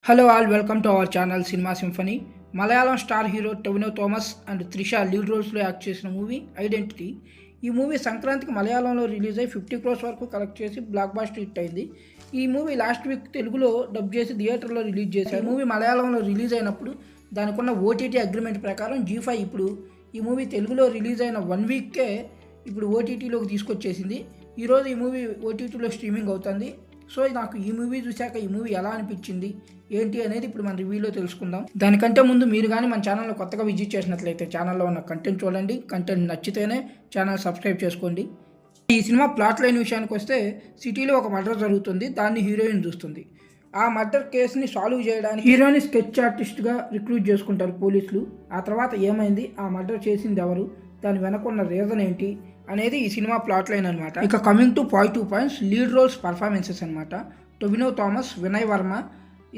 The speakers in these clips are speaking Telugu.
Hello all welcome to our channel cinema symphony. Malayalam star hero Tovino Thomas and Trisha lead రోల్స్లో యాక్ట్ చేసిన మూవీ ఐడెంటిటీ. ఈ మూవీ సంక్రాంతికి మలయాళంలో రిలీజ్ అయ్యి 50 crores వరకు కలెక్ట్ చేసి బ్లాక్ బాస్టర్ హిట్ అయింది. ఈ మూవీ లాస్ట్ వీక్ తెలుగులో డబ్ చేసి థియేటర్లో రిలీజ్ చేశారు. ఈ మూవీ మలయాళంలో రిలీజ్ అయినప్పుడు దానికి ఉన్న ఓటీటీ అగ్రిమెంట్ ప్రకారం G5 ఇప్పుడు ఈ మూవీ తెలుగులో రిలీజ్ అయిన 1 వీక్కే ఇప్పుడు ఓటీటీలోకి తీసుకొచ్చేసింది. ఈరోజు ఈ మూవీ ఓటీటీలో స్ట్రీమింగ్ అవుతుంది. సో నాకు ఈ మూవీ చూశాక ఈ మూవీ ఎలా అనిపించింది ఏంటి అనేది ఇప్పుడు మన రివ్యూలో తెలుసుకుందాం. దానికంటే ముందు మీరు కానీ మన ఛానల్లో కొత్తగా విజిట్ చేసినట్లయితే ఛానల్లో ఉన్న కంటెంట్ చూడండి. కంటెంట్ నచ్చితేనే ఛానల్ సబ్స్క్రైబ్ చేసుకోండి. ఈ సినిమా ప్లాట్ లైన్ విషయానికి వస్తే సిటీలో ఒక మర్డర్ జరుగుతుంది. దాన్ని హీరోయిన్ చూస్తుంది. ఆ మర్డర్ కేసుని సాల్వ్ చేయడానికి హీరోయిన్ స్కెచ్ ఆర్టిస్ట్గా రిక్రూట్ చేసుకుంటారు పోలీసులు. ఆ తర్వాత ఏమైంది, ఆ మర్డర్ చేసింది ఎవరు, దాని వెనకున్న రీజన్ ఏంటి అనేది ఈ సినిమా ప్లాట్ లైన్ అనమాట. ఇక coming to points, lead roles performances అనమాట. టొవినో థామస్, వినయ్ వర్మ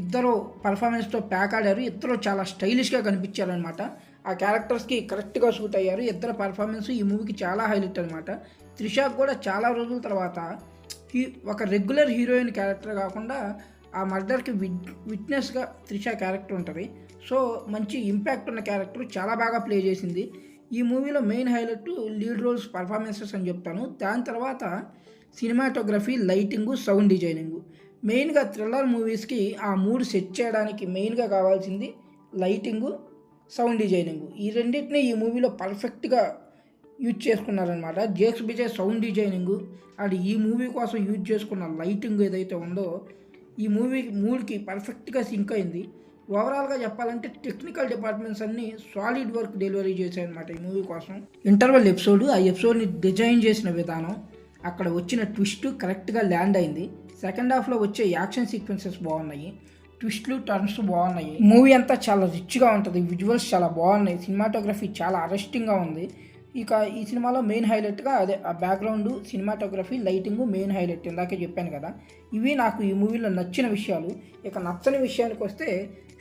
ఇద్దరు పర్ఫార్మెన్స్తో ప్యాక్ ఆడారు. ఇద్దరు చాలా స్టైలిష్గా కనిపించారు అనమాట. ఆ క్యారెక్టర్స్కి కరెక్ట్గా సూట్ అయ్యారు. ఇద్దరు పర్ఫార్మెన్స్ ఈ మూవీకి చాలా హైలైట్ అనమాట. త్రిషాకు కూడా చాలా రోజుల తర్వాత ఒక రెగ్యులర్ హీరోయిన్ క్యారెక్టర్ కాకుండా ఆ మర్డర్కి విట్నెస్గా త్రిష క్యారెక్టర్ ఉంటుంది. సో మంచి ఇంపాక్ట్ ఉన్న క్యారెక్టర్, చాలా బాగా ప్లే చేసింది. ఈ మూవీలో main highlight lead roles performances అని చెప్తాను. దాని తర్వాత సినిమాటోగ్రఫీ, లైటింగు, సౌండ్ డిజైనింగు. మెయిన్గా థ్రిల్లర్ మూవీస్కి ఆ మూడ్ సెట్ చేయడానికి మెయిన్గా కావాల్సింది లైటింగు, సౌండ్ డిజైనింగు. ఈ రెండింటినీ ఈ మూవీలో పర్ఫెక్ట్గా యూజ్ చేసుకున్నారనమాట. Jakes Bejoy sound designing and ఈ మూవీ కోసం యూజ్ చేసుకున్న లైటింగ్ ఏదైతే ఉందో ఈ మూవీకి మూడ్కి పర్ఫెక్ట్గా సింక్ అయింది. ఓవరాల్గా చెప్పాలంటే టెక్నికల్ డిపార్ట్మెంట్స్ అన్నీ సాలిడ్ వర్క్ డెలివరీ చేశాయన్నమాట ఈ మూవీ కోసం. ఇంటర్వెల్ ఎపిసోడ్, ఆ ఎపిసోడ్ని డిజైన్ చేసిన విధానం, అక్కడ వచ్చిన ట్విస్ట్ కరెక్ట్గా ల్యాండ్ అయింది. సెకండ్ హాఫ్లో వచ్చే యాక్షన్ సీక్వెన్సెస్ బాగున్నాయి, ట్విస్ట్లు టర్న్స్ బాగున్నాయి. మూవీ అంతా చాలా రిచ్గా ఉంటుంది, విజువల్స్ చాలా బాగున్నాయి, సినిమాటోగ్రఫీ చాలా అరెస్టింగ్గా ఉంది. ఇక ఈ సినిమాలో మెయిన్ హైలైట్గా అదే ఆ background, cinematography, lighting main highlight. ఇందాకే చెప్పాను కదా, ఇవి నాకు ఈ మూవీలో నచ్చిన విషయాలు. ఇక నచ్చని విషయానికి వస్తే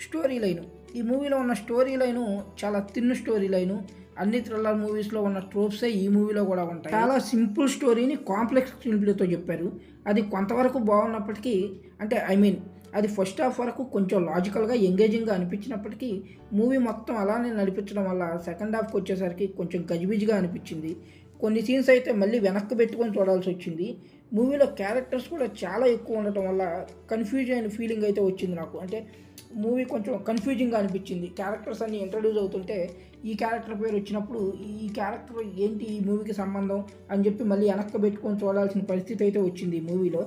స్టోరీ లైను. ఈ మూవీలో ఉన్న స్టోరీ లైను చాలా తిన్ను స్టోరీ లైను. అన్ని థ్రిల్లర్ మూవీస్లో ఉన్న ట్రోప్సే ఈ మూవీలో కూడా ఉంటాయి. చాలా సింపుల్ స్టోరీని కాంప్లెక్స్ స్క్రీన్ ప్లేతో చెప్పారు. అది కొంతవరకు బాగున్నప్పటికీ, అంటే అది ఫస్ట్ హాఫ్ వరకు కొంచెం లాజికల్గా ఎంగేజింగ్గా అనిపించినప్పటికీ మూవీ మొత్తం అలానే నడిపించడం వల్ల సెకండ్ హాఫ్కి వచ్చేసరికి కొంచెం గజిబిజిగా అనిపించింది. కొన్ని సీన్స్ అయితే మళ్ళీ వెనక్కి పెట్టుకొని చూడాల్సి వచ్చింది. మూవీలో క్యారెక్టర్స్ కూడా చాలా ఎక్కువ ఉండటం వల్ల కన్ఫ్యూజ్ అయిన ఫీలింగ్ అయితే వచ్చింది నాకు. అంటే మూవీ కొంచెం కన్ఫ్యూజింగ్గా అనిపించింది. క్యారెక్టర్స్ అన్నీ ఇంట్రడ్యూస్ అవుతుంటే ఈ క్యారెక్టర్ పేరు వచ్చినప్పుడు ఈ క్యారెక్టర్ ఏంటి ఈ మూవీకి సంబంధం అని చెప్పి మళ్ళీ వెనక్కి పెట్టుకొని చూడాల్సిన పరిస్థితి అయితే వచ్చింది ఈ మూవీలో.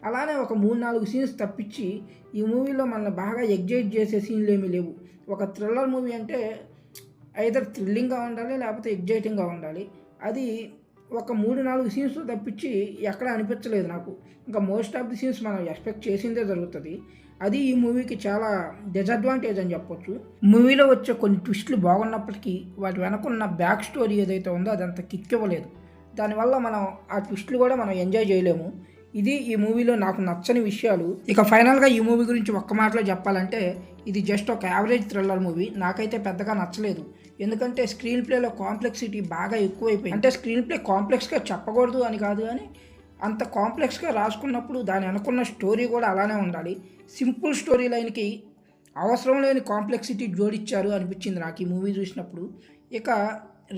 అలానే ఒక 3-4 సీన్స్ తప్పించి ఈ మూవీలో మనల్ని బాగా ఎగ్జైట్ చేసే సీన్లు ఏమీ లేవు. ఒక థ్రిల్లర్ మూవీ అంటే ఐదర్ థ్రిల్లింగ్గా ఉండాలి లేకపోతే ఎగ్జైటింగ్గా ఉండాలి. అది ఒక 3-4 సీన్స్ తప్పించి ఎక్కడ అనిపించలేదు నాకు. ఇంకా మోస్ట్ ఆఫ్ ది సీన్స్ మనం ఎక్స్పెక్ట్ చేసిందే జరుగుతుంది. అది ఈ మూవీకి చాలా డిసడ్వాంటేజ్ అని చెప్పొచ్చు. మూవీలో వచ్చే కొన్ని ట్విస్టులు బాగున్నప్పటికీ వాటి వెనకున్న బ్యాక్ స్టోరీ ఏదైతే ఉందో అదంత కిక్ ఇవ్వలేదు. దానివల్ల మనం ఆ ట్విస్టులు కూడా మనం ఎంజాయ్ చేయలేము. ఇది ఈ మూవీలో నాకు నచ్చని విషయాలు. ఇక ఫైనల్గా ఈ మూవీ గురించి ఒక్క మాటలో చెప్పాలంటే ఇది జస్ట్ ఒక యావరేజ్ థ్రిల్లర్ మూవీ. నాకైతే పెద్దగా నచ్చలేదు. ఎందుకంటే స్క్రీన్ ప్లేలో కాంప్లెక్సిటీ బాగా ఎక్కువైపోయింది. అంటే స్క్రీన్ ప్లే కాంప్లెక్స్గా చెప్పకూడదు అని కాదు, కానీ అంత కాంప్లెక్స్గా రాసుకున్నప్పుడు దాని అనుకున్న స్టోరీ కూడా అలానే ఉండాలి. సింపుల్ స్టోరీ లైన్కి అవసరం లేని కాంప్లెక్సిటీ జోడించారు అనిపించింది నాకు ఈ మూవీ చూసినప్పుడు. ఇక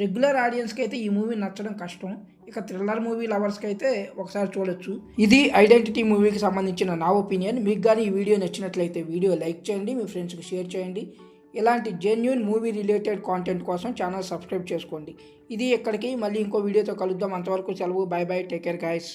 రెగ్యులర్ ఆడియన్స్కి అయితే ఈ మూవీ నచ్చడం కష్టం. ఇక థ్రిల్లర్ మూవీ లవర్స్కి అయితే ఒకసారి చూడొచ్చు. ఇది ఐడెంటిటీ మూవీకి సంబంధించిన నా ఒపీనియన్. మీకు కానీ ఈ వీడియో నచ్చినట్లయితే వీడియో లైక్ చేయండి, మీ ఫ్రెండ్స్కి షేర్ చేయండి. ఇలాంటి జెన్యూన్ మూవీ రిలేటెడ్ కాంటెంట్ కోసం ఛానల్ సబ్స్క్రైబ్ చేసుకోండి. ఇది ఇక్కడికి మళ్ళీ ఇంకో వీడియోతో కలుద్దాం. అంతవరకు సెలవు. By by, take care guys.